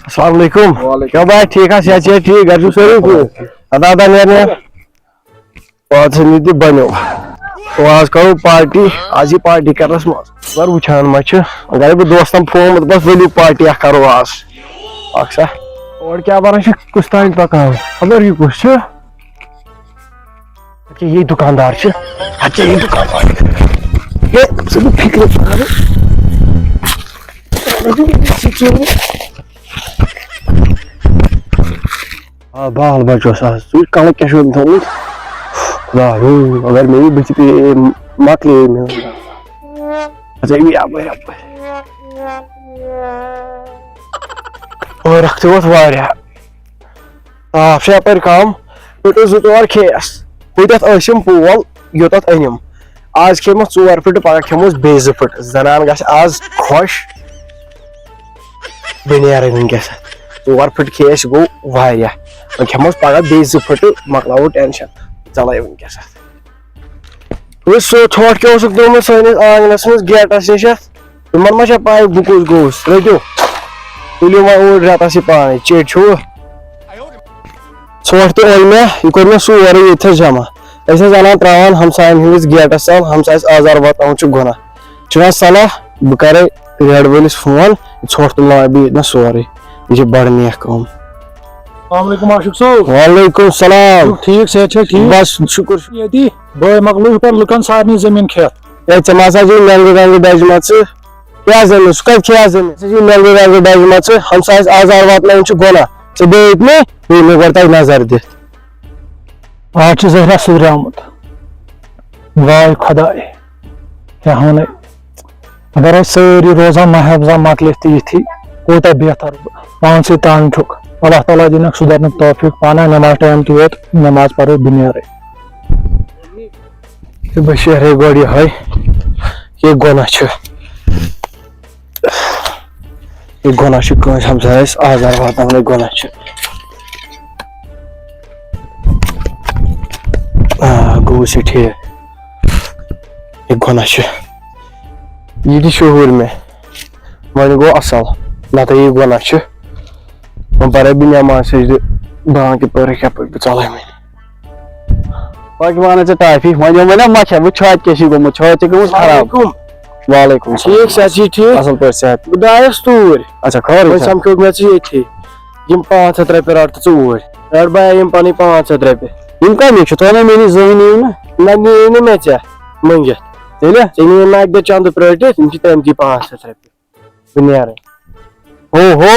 अस्सलाम वालेकुम। क्या बात ठीक है सेहत ठीक घर सारी अदा अदा नेरने पाँच नीति बनो तो आज करो पार्टी आज ही पार्टी करस मगर वुचान मा अगर बह दोस्तन फोन बस वली पार्टी करो आज अक्सा और क्या बना कुछ तान पकान खबर ये कुछ अच्छा ये दुकानदार अच्छा ये दुकानदार ये सब फिक्र बाल बचो कल क्या थोमुत खुदा अगर मे बच पे मकले अच्छा ये और रखते ताफ यप कम फुट जोर खेस हुतम पोल योत अनिम आज खेमस 4 फुट पगह खेमस बे 2 फुट जनान गस आज खुश बनेर वनकस 4 फुट खेस गो खेमस पगह बे 2 फुट मकलाव टेंशन चल वनकस सो छोट क्या दोमुत सैनिस आंगनस मज गेटस नश तुम मा पाई बह कुछ गोस रटो तुलो वा ओर रतस पान चिट छोट तो ओल मे यह कोर मे सोरे ये जमा अनान त्रावान हमसायन हंदिस गेटस तल हमसायस आजार वातावन गुना सलाह बह कर रेड वलिस फोन छोट तुल बह सोरे यह बड़ नेक कम। वालेकुम सलाम ठीक से ठीक बस शुक्र ये बे मकलू पर लुकन सारे जमीन खेत ये चमासा जी मेलवे रंग डजमा क्या जमीन सह क्या जमीन जी मेलवे रंग डजमा हमसायस आजार वातावन गुना चे बे मे कर तक नजर दित आज जहरा सुधरामुत वाय खुदाए क्या वन अगर सारी रोजान महबजा मकलित ये कोता बेहतर पान से तान ठुक अल्लाह ताला दिन सुधरने तौफीक पाना नमाज टाइम की वत नमाज पढ़ो बिनेरे बशेरे गोड़ी है ये गुना ये गुना हमसायस आजार वातावन गुना गो से ठीक ये गुना ये शहूर में वन गो असल ना तो ये गुना पर भी नमाज बांग पर चल बाकी वन टाफी वन वन मचा वो छत क्या गोमुत छत खराब वालेकुम ठीक सची ठीक असल पे सेहत बह दायस तूर अच्छा खबर समझ मे ये 500 रुपये रट चूर रट बाय 500 रुपये कमी तो मेरी जमीन ना मे ऐ मंगित तेल ना चंद प्रट तम दी 500 रुपये बह नेर ओहो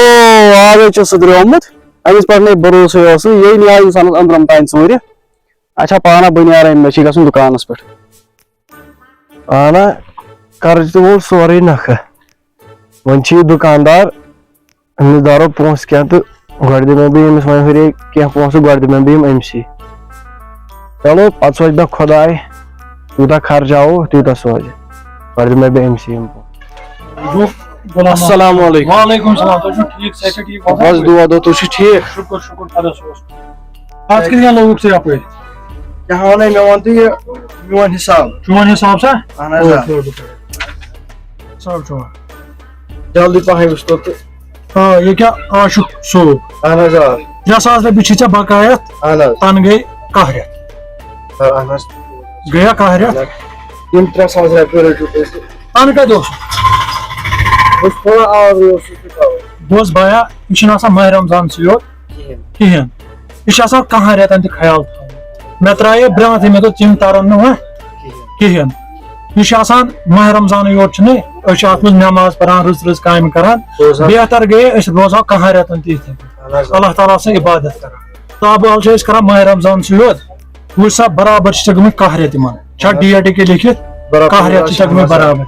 आज सुधरमुत अमिस पे भरोसे ये ला इंसान अंदरम तान चूर अच्छा पाना बह नेर मे गन दुकानस पे आना कर्ज तो वो सोरे नख वन दुकानदार अमिस दारो पोस क्या तो गो दिम अमिस वन हुरे क्या पोस गो दिम अमसी चलो पे सोच बे खुदाए यूता खर्चाओ तूत सोच गो दिम अमसी अस्सलाम वालेकुम सलाम तो ठीक से ठीक बस दुआ दो तू ठीक शुक्र शुक्र खुदा सोच आज कितने लोग से आप क्या वन मे वन तो ये मोन हिसाब चोन हिसाब से जल्दी पह तो हाँ ये क्या आशुक सो अहन 3,000 रुपये बकायत तन गई कह रेत गया कह रेत 3,000 रुपये तन क्या दोस्त थोड़ा दोस्त भाया यह माह रमजान सोत कहें यह कह रेतन ख्याल मे त्रे ब्रांत मे तो तम तरन ना कहें यह माह रमजान योत अत नमाज पढ़ान रज रज काम करान बेहतर गए रोजा कह रेतन तिथ अल्लाह ताला से इबादत कर ताब कर माह रमजान सोत वो सा बराबर गम कह रेत डेट के लिखित कह रेत गम बराबर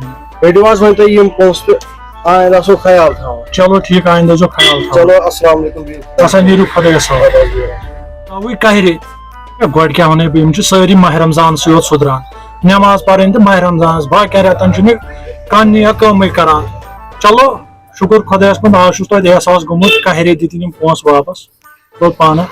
आइंदा सो ख्याल चलो ठीक आइंदा जो ख्याल चलो अस्सलाम वालेकुम असन नीरू खुदा वही कह रेत गो क्या वन बम सारी माह रमजान सोत सुधरान नमाज पढ़ तो माह रमजान बाकी रेतन कन या कम करान चलो शुक्र खुदा आज तुह एहसास गोमुत कह रेत दिन पोस वापस तो पाना